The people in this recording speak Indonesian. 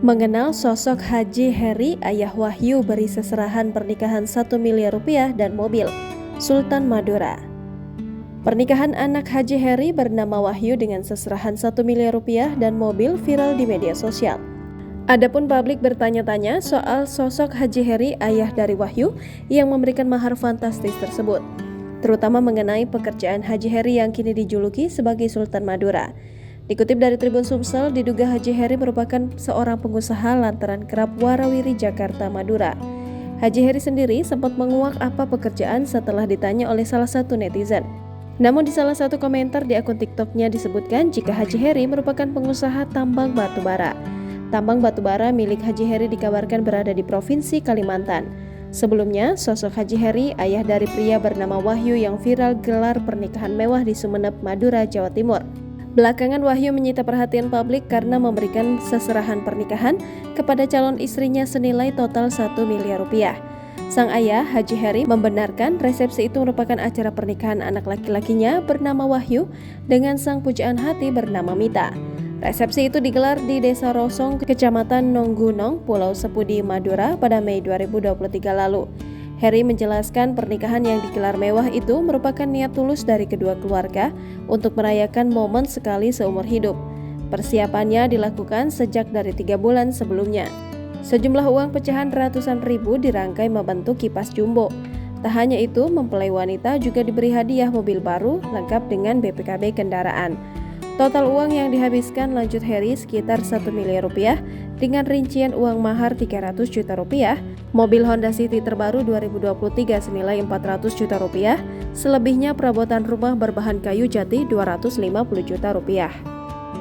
Mengenal sosok Haji Heri, ayah Wahyu beri seserahan pernikahan 1 miliar rupiah dan mobil. Sultan Madura. Pernikahan anak Haji Heri bernama Wahyu dengan seserahan 1 miliar rupiah dan mobil viral di media sosial. Adapun publik bertanya-tanya soal sosok Haji Heri, ayah dari Wahyu, yang memberikan mahar fantastis tersebut, terutama mengenai pekerjaan Haji Heri yang kini dijuluki sebagai Sultan Madura. Dikutip dari Tribun Sumsel, diduga Haji Heri merupakan seorang pengusaha lantaran kerap warawiri Jakarta, Madura. Haji Heri sendiri sempat menguak apa pekerjaan setelah ditanya oleh salah satu netizen. Namun di salah satu komentar di akun TikToknya disebutkan jika Haji Heri merupakan pengusaha tambang batubara. Tambang batubara milik Haji Heri dikabarkan berada di Provinsi Kalimantan. Sebelumnya, sosok Haji Heri, ayah dari pria bernama Wahyu yang viral gelar pernikahan mewah di Sumeneb, Madura, Jawa Timur. Belakangan Wahyu menyita perhatian publik karena memberikan seserahan pernikahan kepada calon istrinya senilai total 1 miliar rupiah. Sang ayah, Haji Heri, membenarkan resepsi itu merupakan acara pernikahan anak laki-lakinya bernama Wahyu dengan sang pujaan hati bernama Mita. Resepsi itu digelar di Desa Rosong, Kecamatan Nonggunong, Pulau Sepudi, Madura pada Mei 2023 lalu. Heri menjelaskan pernikahan yang digelar mewah itu merupakan niat tulus dari kedua keluarga untuk merayakan momen sekali seumur hidup. Persiapannya dilakukan sejak dari 3 bulan sebelumnya. Sejumlah uang pecahan ratusan ribu dirangkai membentuk kipas jumbo. Tak hanya itu, mempelai wanita juga diberi hadiah mobil baru lengkap dengan BPKB kendaraan. Total uang yang dihabiskan, lanjut Heri, sekitar 1 miliar rupiah dengan rincian uang mahar 300 juta rupiah, mobil Honda City terbaru 2023 senilai 400 juta rupiah, selebihnya perabotan rumah berbahan kayu jati 250 juta rupiah.